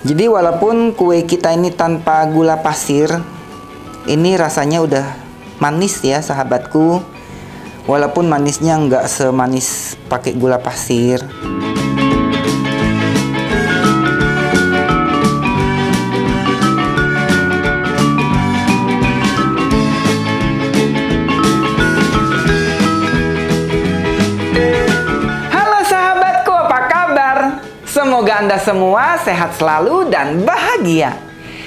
Jadi walaupun kue kita ini tanpa gula pasir, ini rasanya udah manis ya sahabatku. Walaupun manisnya nggak semanis pakai gula pasir. Semoga Anda semua sehat selalu dan bahagia.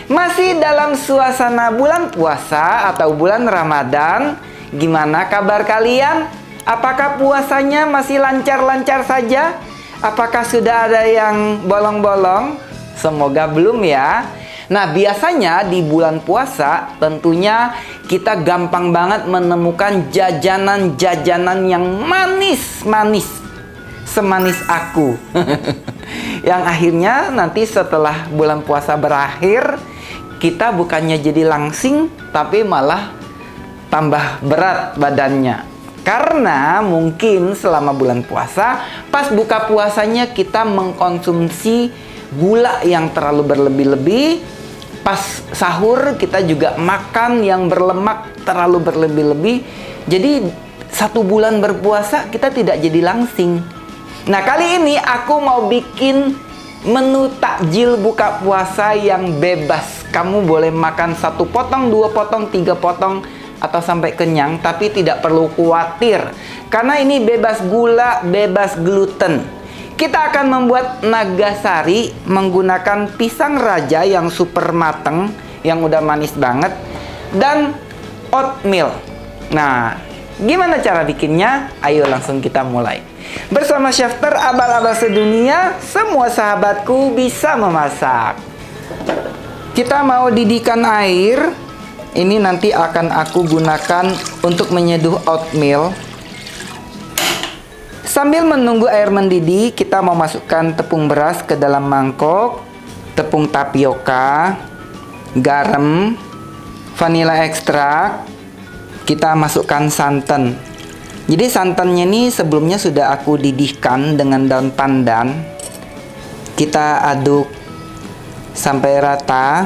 Masih dalam suasana bulan puasa atau bulan Ramadan. Gimana kabar kalian? Apakah puasanya masih lancar-lancar saja? Apakah sudah ada yang bolong-bolong? Semoga belum ya. Nah, biasanya di bulan puasa tentunya kita gampang banget menemukan jajanan-jajanan yang manis-manis. Semanis aku. Yang akhirnya nanti setelah bulan puasa berakhir, kita bukannya jadi langsing, tapi malah tambah berat badannya. Karena mungkin selama bulan puasa, pas buka puasanya kita mengkonsumsi gula yang terlalu berlebih-lebih. Pas sahur kita juga makan yang berlemak terlalu berlebih-lebih. Jadi 1 bulan berpuasa kita tidak jadi langsing. Nah, kali ini aku mau bikin menu takjil buka puasa yang bebas. Kamu boleh makan 1 potong, 2 potong, 3 potong, atau sampai kenyang. Tapi tidak perlu khawatir, karena ini bebas gula, bebas gluten. Kita akan membuat nagasari menggunakan pisang raja yang super mateng, yang udah manis banget, dan oatmeal. Nah, gimana cara bikinnya? Ayo langsung kita mulai. Bersama Chef Ter abal-abal sedunia, semua sahabatku bisa memasak. Kita mau didihkan air. Ini nanti akan aku gunakan untuk menyeduh oatmeal. Sambil menunggu air mendidih, kita mau masukkan tepung beras ke dalam mangkok, tepung tapioka, garam, vanila ekstrak. Kita masukkan santan. Jadi santannya ini sebelumnya sudah aku didihkan dengan daun pandan. Kita aduk sampai rata.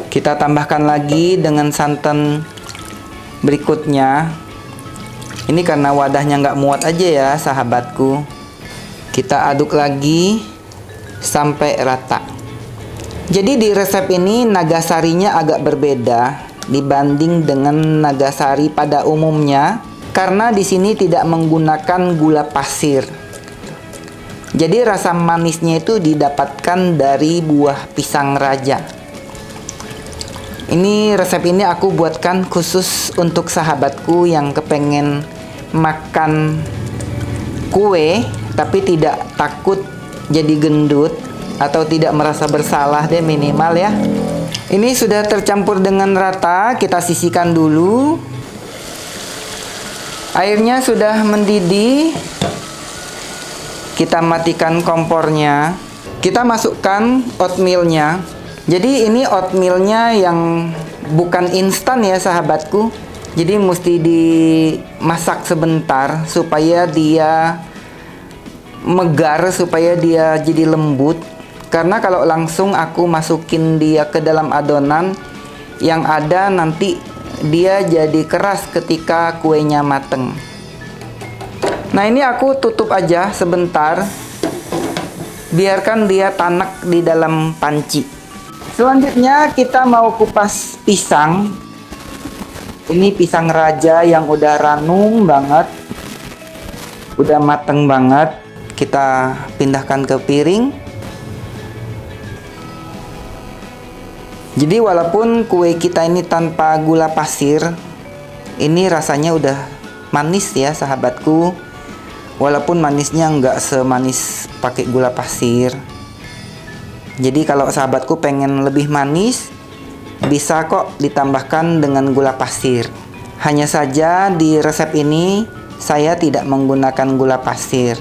Kita tambahkan lagi dengan santan berikutnya. Ini karena wadahnya nggak muat aja ya sahabatku. Kita aduk lagi sampai rata. Jadi di resep ini nagasarinya agak berbeda dibanding dengan nagasari pada umumnya, karena di sini tidak menggunakan gula pasir. Jadi rasa manisnya itu didapatkan dari buah pisang raja. Ini resep ini aku buatkan khusus untuk sahabatku yang kepengen makan kue tapi tidak takut jadi gendut atau tidak merasa bersalah deh, minimal ya. Ini sudah tercampur dengan rata, kita sisihkan dulu. Airnya sudah mendidih. Kita matikan kompornya. Kita masukkan oatmealnya. Jadi ini oatmealnya yang bukan instan ya sahabatku. Jadi mesti dimasak sebentar supaya dia megar, supaya dia jadi lembut. Karena kalau langsung aku masukin dia ke dalam adonan, yang ada nanti dia jadi keras ketika kuenya mateng. Nah, ini aku tutup aja sebentar. Biarkan dia tanak di dalam panci. Selanjutnya kita mau kupas pisang. Ini pisang raja yang udah ranum banget. Udah mateng banget. Kita pindahkan ke piring. Jadi walaupun kue kita ini tanpa gula pasir, ini rasanya udah manis ya sahabatku. Walaupun manisnya nggak semanis pakai gula pasir. Jadi kalau sahabatku pengen lebih manis, bisa kok ditambahkan dengan gula pasir. Hanya saja di resep ini saya tidak menggunakan gula pasir.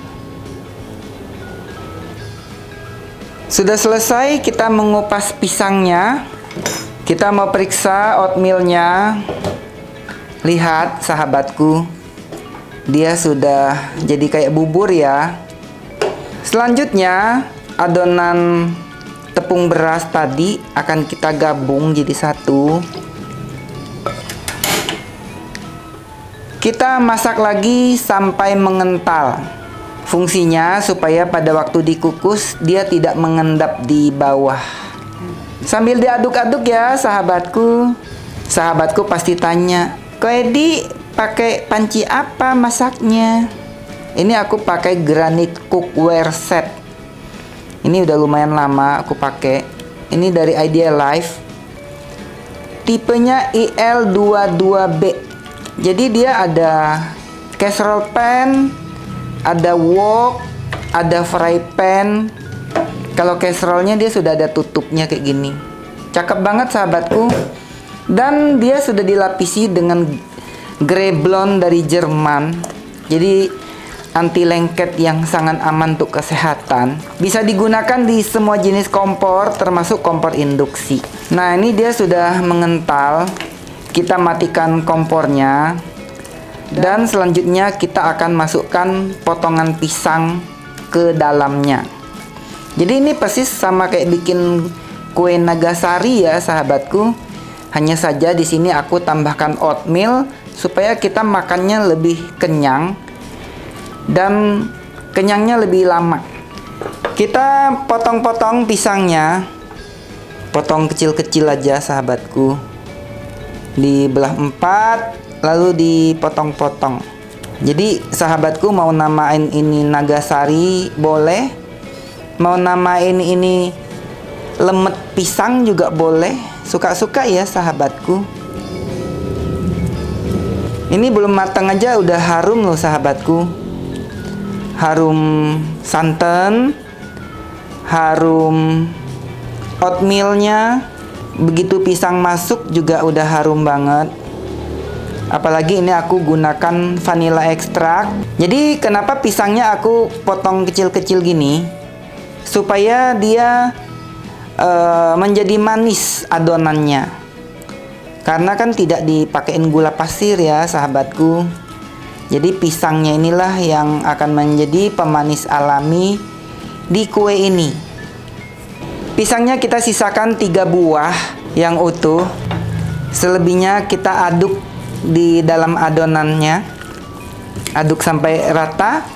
Sudah selesai kita mengupas pisangnya. Kita mau periksa oatmealnya. Lihat sahabatku, dia sudah jadi kayak bubur ya. Selanjutnya, adonan tepung beras tadi akan kita gabung jadi satu. Kita masak lagi sampai mengental. Fungsinya supaya pada waktu dikukus dia tidak mengendap di bawah. Sambil diaduk-aduk ya sahabatku. Sahabatku pasti tanya, "Ko Edi pakai panci apa masaknya?" Ini aku pakai granite cookware set. Ini udah lumayan lama aku pakai. Ini dari Idea Life. Tipenya IL22B. Jadi dia ada casserole pan, ada wok, ada fry pan. Kalau casserole-nya dia sudah ada tutupnya kayak gini. Cakep banget sahabatku. Dan dia sudah dilapisi dengan grey blonde dari Jerman. Jadi anti lengket yang sangat aman untuk kesehatan. Bisa digunakan di semua jenis kompor termasuk kompor induksi. Nah, ini dia sudah mengental. Kita matikan kompornya. Dan selanjutnya kita akan masukkan potongan pisang ke dalamnya. Jadi ini persis sama kayak bikin kue nagasari ya sahabatku. Hanya saja di sini aku tambahkan oatmeal supaya kita makannya lebih kenyang dan kenyangnya lebih lama. Kita potong-potong pisangnya. Potong kecil-kecil aja sahabatku. Dibelah 4 lalu dipotong-potong. Jadi sahabatku mau namain ini nagasari boleh, mau namain ini lemet pisang juga boleh, suka-suka ya sahabatku. Ini belum matang aja udah harum loh sahabatku. Harum santan, harum oatmealnya. Begitu pisang masuk juga udah harum banget. Apalagi ini aku gunakan vanilla ekstrak. Jadi kenapa pisangnya aku potong kecil-kecil gini? Supaya dia menjadi manis adonannya. Karena kan tidak dipakein gula pasir ya sahabatku. Jadi pisangnya inilah yang akan menjadi pemanis alami di kue ini. Pisangnya kita sisakan 3 buah yang utuh. Selebihnya kita aduk di dalam adonannya. Aduk sampai rata.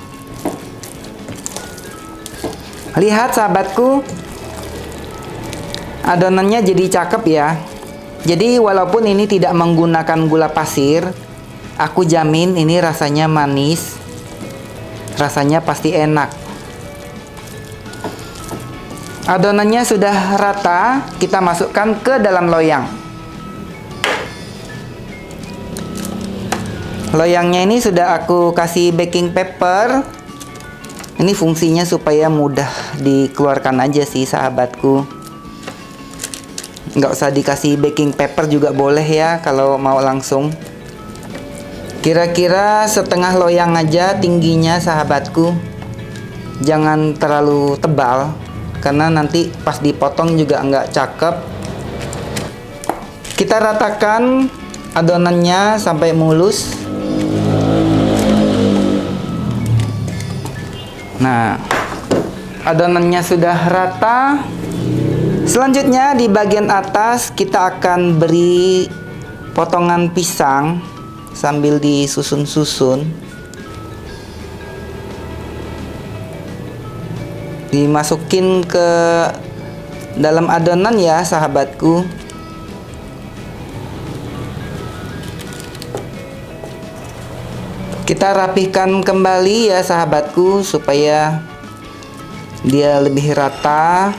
Lihat sahabatku, adonannya jadi cakep ya. Jadi walaupun ini tidak menggunakan gula pasir, aku jamin ini rasanya manis. Rasanya pasti enak. Adonannya sudah rata, kita masukkan ke dalam loyang. Loyangnya ini sudah aku kasih baking paper. Ini fungsinya supaya mudah dikeluarkan aja sih sahabatku. Nggak usah dikasih baking paper juga boleh ya kalau mau langsung. Kira-kira setengah loyang aja tingginya sahabatku. Jangan terlalu tebal karena nanti pas dipotong juga nggak cakep. Kita ratakan adonannya sampai mulus. Nah, adonannya sudah rata. Selanjutnya di bagian atas kita akan beri potongan pisang sambil disusun-susun. Dimasukin ke dalam adonan ya sahabatku. Kita rapihkan kembali ya sahabatku supaya dia lebih rata.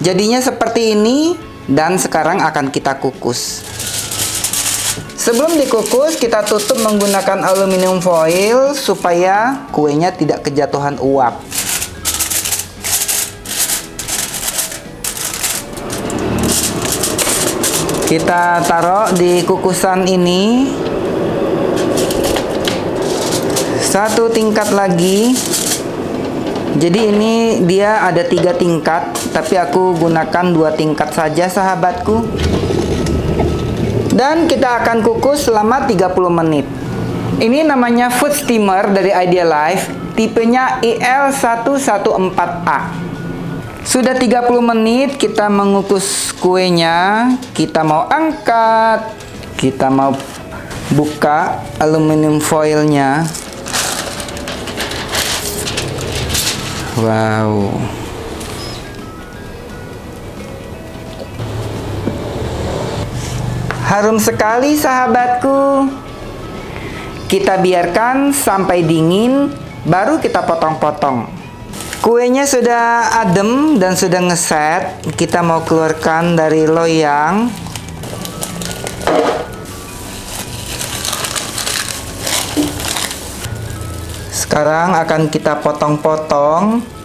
Jadinya seperti ini dan sekarang akan kita kukus. Sebelum dikukus kita tutup menggunakan aluminium foil supaya kuenya tidak kejatuhan uap. Kita taruh di kukusan ini. Satu tingkat lagi. Jadi ini dia ada 3 tingkat, tapi aku gunakan 2 tingkat saja sahabatku. Dan kita akan kukus selama 30 menit. Ini namanya food steamer dari Idea Life, tipenya IL114A. Sudah 30 menit kita mengukus kuenya. Kita mau angkat. Kita mau buka aluminium foilnya. Wow. Harum sekali sahabatku. Kita biarkan sampai dingin, baru kita potong-potong. Kuenya sudah adem dan sudah ngeset. Kita mau keluarkan dari loyang. Sekarang akan kita potong-potong.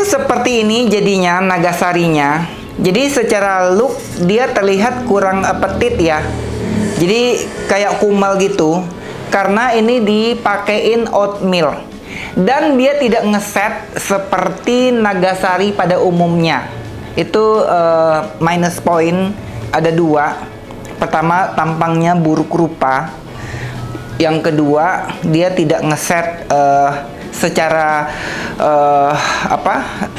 Seperti ini jadinya nagasarinya. Jadi secara look dia terlihat kurang petit ya. Jadi kayak kumal gitu. Karena ini dipakein oatmeal. Dan dia tidak ngeset seperti nagasari pada umumnya. Itu minus point ada dua. Pertama, tampangnya buruk rupa. Yang kedua, dia tidak ngeset secara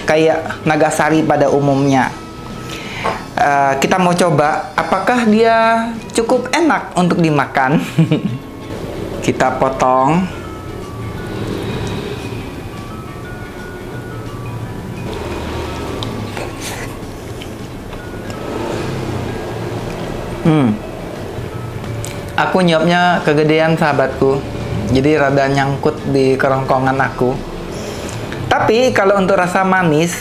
kayak nagasari pada umumnya. Kita mau coba apakah dia cukup enak untuk dimakan. Kita potong. Aku nyopnya kegedean sahabatku. Jadi rada nyangkut di kerongkongan aku. Tapi kalau untuk rasa manis,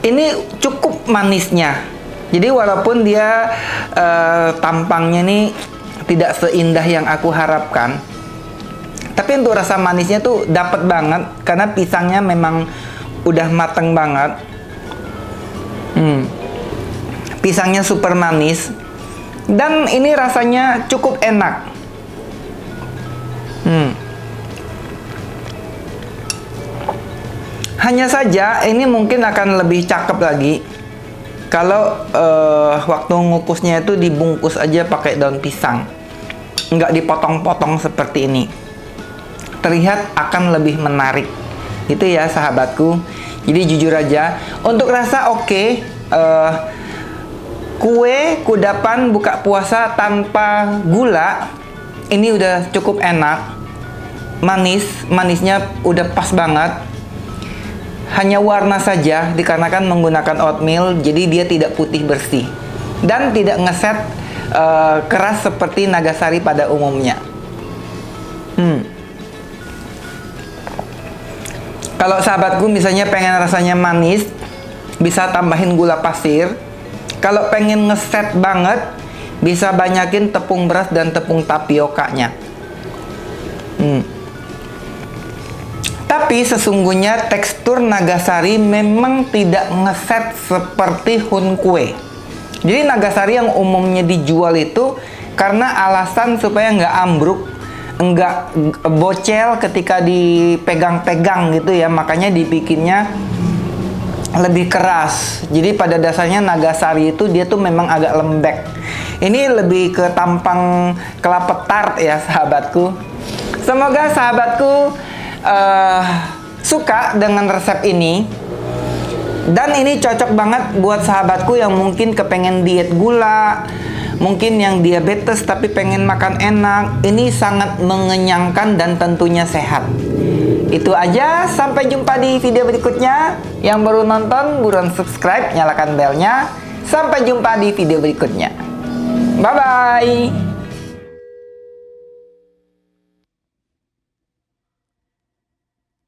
ini cukup manisnya. Jadi walaupun dia tampangnya nih tidak seindah yang aku harapkan, tapi untuk rasa manisnya tuh dapat banget karena pisangnya memang udah mateng banget. Pisangnya super manis dan ini rasanya cukup enak. Hanya saja ini mungkin akan lebih cakep lagi kalau waktu ngukusnya itu dibungkus aja pakai daun pisang, nggak dipotong-potong seperti ini. Terlihat akan lebih menarik. Itu ya sahabatku. Jadi jujur aja untuk rasa oke. Kue kudapan buka puasa tanpa gula ini udah cukup enak. Manisnya udah pas banget. Hanya warna saja dikarenakan menggunakan oatmeal, jadi dia tidak putih bersih dan tidak ngeset keras seperti nagasari pada umumnya. Kalau sahabatku misalnya pengen rasanya manis, bisa tambahin gula pasir. Kalau pengen ngeset banget, bisa banyakin tepung beras dan tepung tapiokanya. Tapi sesungguhnya tekstur nagasari memang tidak ngeset seperti hun kue. Jadi nagasari yang umumnya dijual itu karena alasan supaya nggak ambruk, nggak bocel ketika dipegang-pegang gitu ya. Makanya dibikinnya lebih keras. Jadi pada dasarnya nagasari itu dia tuh memang agak lembek. Ini lebih ke tampang kelapa tart ya sahabatku. Semoga sahabatku suka dengan resep ini. Dan ini cocok banget buat sahabatku yang mungkin kepengen diet gula, mungkin yang diabetes tapi pengen makan enak. Ini sangat mengenyangkan dan tentunya sehat. Itu aja, sampai jumpa di video berikutnya. Yang baru nonton, buruan subscribe, nyalakan belnya. Sampai jumpa di video berikutnya. Bye-bye.